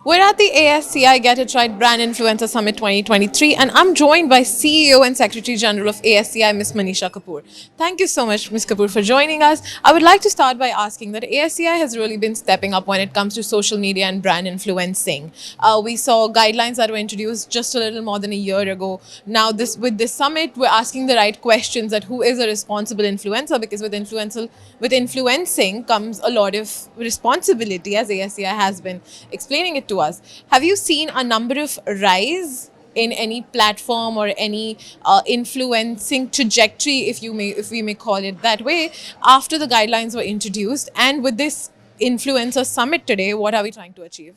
We're at the ASCI Get It Right Brand Influencer Summit 2023, and I'm joined by CEO and Secretary General of ASCI, Ms. Manisha Kapoor. Thank you so much, Ms. Kapoor, for joining us. I would like to start by asking that ASCI has really been stepping up when it comes to social media and brand influencing. We saw guidelines that were introduced just a little more than a year ago. Now, with this summit, we're asking the right questions: that who is a responsible influencer? Because with influencing comes a lot of responsibility, as ASCI has been explaining it to us. Have you seen a number of rise in any platform or any influencing trajectory, if we may call it that way, after the guidelines were introduced? And with this influencer summit today, what are we trying to achieve?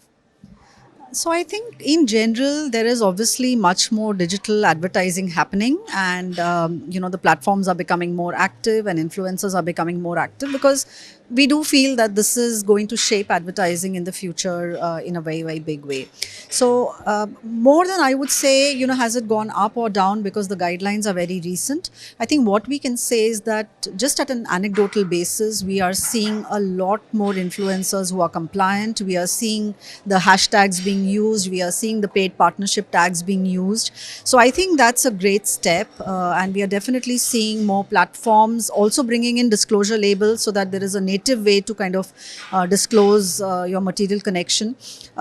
So I think in general there is obviously much more digital advertising happening, and the platforms are becoming more active and influencers are becoming more active because we do feel that this is going to shape advertising in the future in a very, very big way. So more than I would say, has it gone up or down because the guidelines are very recent? I think what we can say is that just at an anecdotal basis, we are seeing a lot more influencers who are compliant. We are seeing the hashtags being used. We are seeing the paid partnership tags being used. So I think that's a great step. And we are definitely seeing more platforms also bringing in disclosure labels so that there is a native way to kind of disclose your material connection.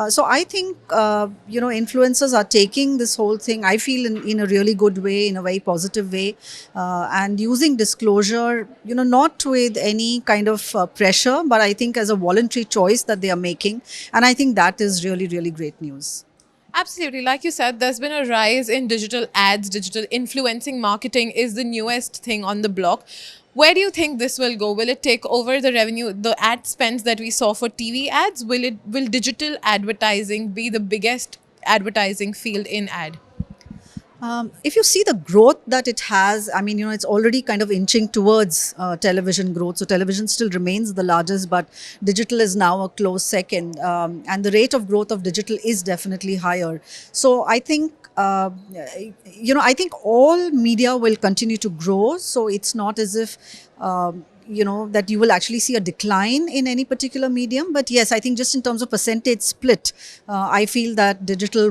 So I think, influencers are taking this whole thing, I feel, in a really good way, in a very positive way, and using disclosure, not with any kind of pressure, but I think as a voluntary choice that they are making. And I think that is really, really great news. Absolutely. Like you said, there's been a rise in digital ads. Digital influencing marketing is the newest thing on the block. Where do you think this will go? Will it take over the revenue, the ad spends that we saw for TV ads? Will digital advertising be the biggest advertising field in ad? If you see the growth that it has, I mean, it's already kind of inching towards television growth. So television still remains the largest, but digital is now a close second. And the rate of growth of digital is definitely higher. So I think, I think all media will continue to grow. So it's not as if, that you will actually see a decline in any particular medium. But yes, I think just in terms of percentage split, I feel that digital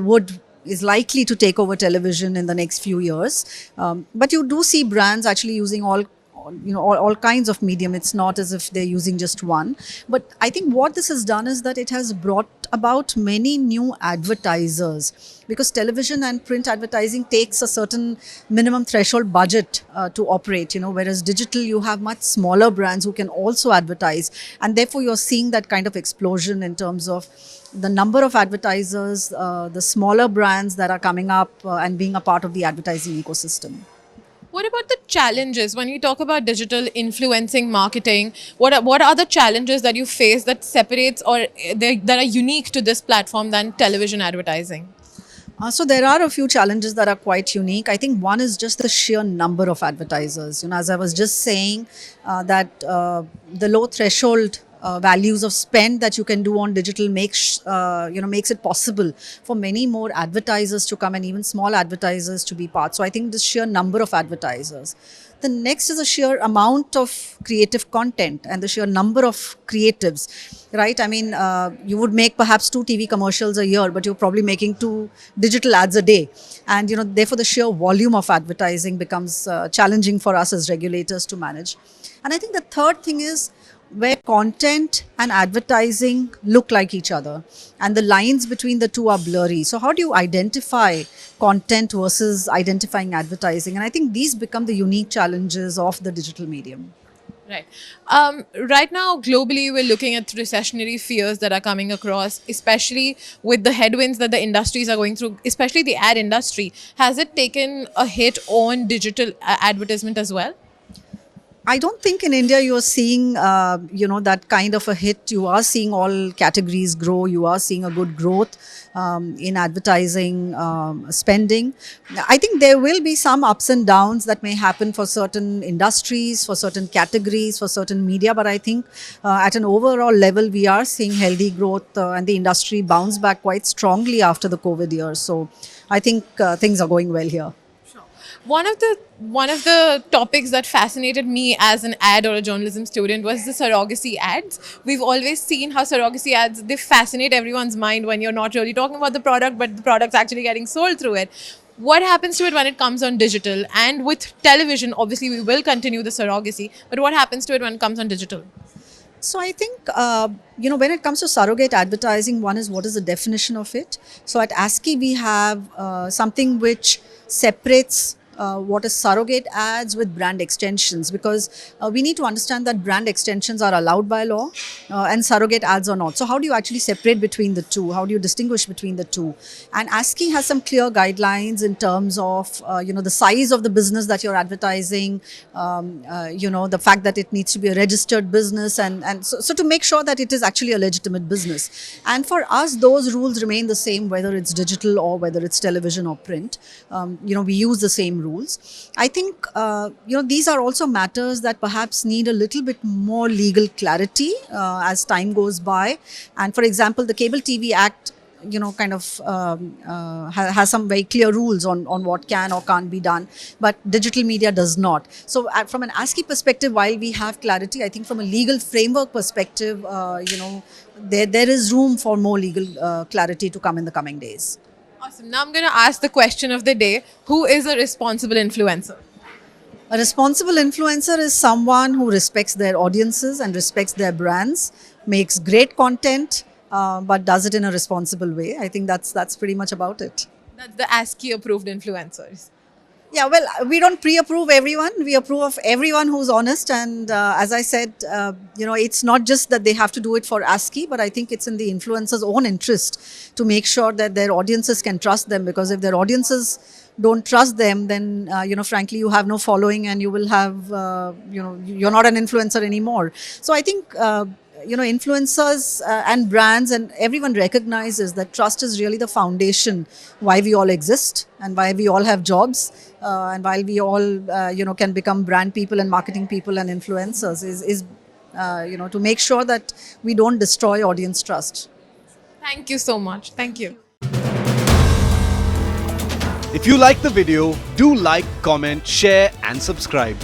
is likely to take over television in the next few years. But you do see brands actually using all kinds of medium. It's not as if they're using just one. But I think what this has done is that it has brought about many new advertisers, because television and print advertising takes a certain minimum threshold budget to operate, whereas digital, you have much smaller brands who can also advertise. And therefore, you're seeing that kind of explosion in terms of the number of advertisers, the smaller brands that are coming up and being a part of the advertising ecosystem. What about the challenges when you talk about digital influencing marketing? What are the challenges that you face that separates or that are unique to this platform than television advertising? So there are a few challenges that are quite unique. I think one is just the sheer number of advertisers. As I was just saying, that the low threshold values of spend that you can do on digital makes it possible for many more advertisers to come and even small advertisers to be part. So I think the sheer number of advertisers. The next is the sheer amount of creative content and the sheer number of creatives, right? I mean, you would make perhaps 2 TV commercials a year, but you're probably making 2 digital ads a day. And, therefore the sheer volume of advertising becomes challenging for us as regulators to manage. And I think the third thing is where content and advertising look like each other and the lines between the two are blurry. So how do you identify content versus identifying advertising? And I think these become the unique challenges of the digital medium. Right. Right now, globally, we're looking at recessionary fears that are coming across, especially with the headwinds that the industries are going through, especially the ad industry. Has it taken a hit on digital advertisement as well? I don't think in India you are seeing, that kind of a hit. You are seeing all categories grow. You are seeing a good growth in advertising spending. I think there will be some ups and downs that may happen for certain industries, for certain categories, for certain media. But I think at an overall level, we are seeing healthy growth and the industry bounce back quite strongly after the COVID years. So I think things are going well here. One of the topics that fascinated me as an ad or a journalism student was the surrogacy ads. We've always seen how surrogacy ads, they fascinate everyone's mind when you're not really talking about the product, but the product's actually getting sold through it. What happens to it when it comes on digital? And with television, obviously we will continue the surrogacy, but what happens to it when it comes on digital? So I think when it comes to surrogate advertising, one is what is the definition of it. So at ASCI we have something which separates what is surrogate ads with brand extensions, because we need to understand that brand extensions are allowed by law and surrogate ads are not. So how do you actually separate between the two? How do you distinguish between the two? And ASCI has some clear guidelines in terms of the size of the business that you're advertising, the fact that it needs to be a registered business, and so to make sure that it is actually a legitimate business. And for us, those rules remain the same, whether it's digital or whether it's television or print. We use the same rules. I think these are also matters that perhaps need a little bit more legal clarity as time goes by. And for example, the Cable TV Act has some very clear rules on what can or can't be done, but digital media does not. So from an ASCII perspective, while we have clarity, I think from a legal framework perspective, there is room for more legal clarity to come in the coming days. Awesome. Now I'm going to ask the question of the day. Who is a responsible influencer? A responsible influencer is someone who respects their audiences and respects their brands, makes great content, but does it in a responsible way. I think that's pretty much about it. That's the ASCII approved influencers. Yeah, well, we don't pre-approve everyone. We approve of everyone who's honest. And as I said, it's not just that they have to do it for ASCII, but I think it's in the influencer's own interest to make sure that their audiences can trust them. Because if their audiences don't trust them, then, frankly, you have no following and you will have, you're not an influencer anymore. So I think, influencers and brands and everyone recognizes that trust is really the foundation why we all exist and why we all have jobs and why we all can become brand people and marketing people and influencers is to make sure that we don't destroy audience trust. Thank you so much. Thank you. If you like the video, do like, comment, share and subscribe.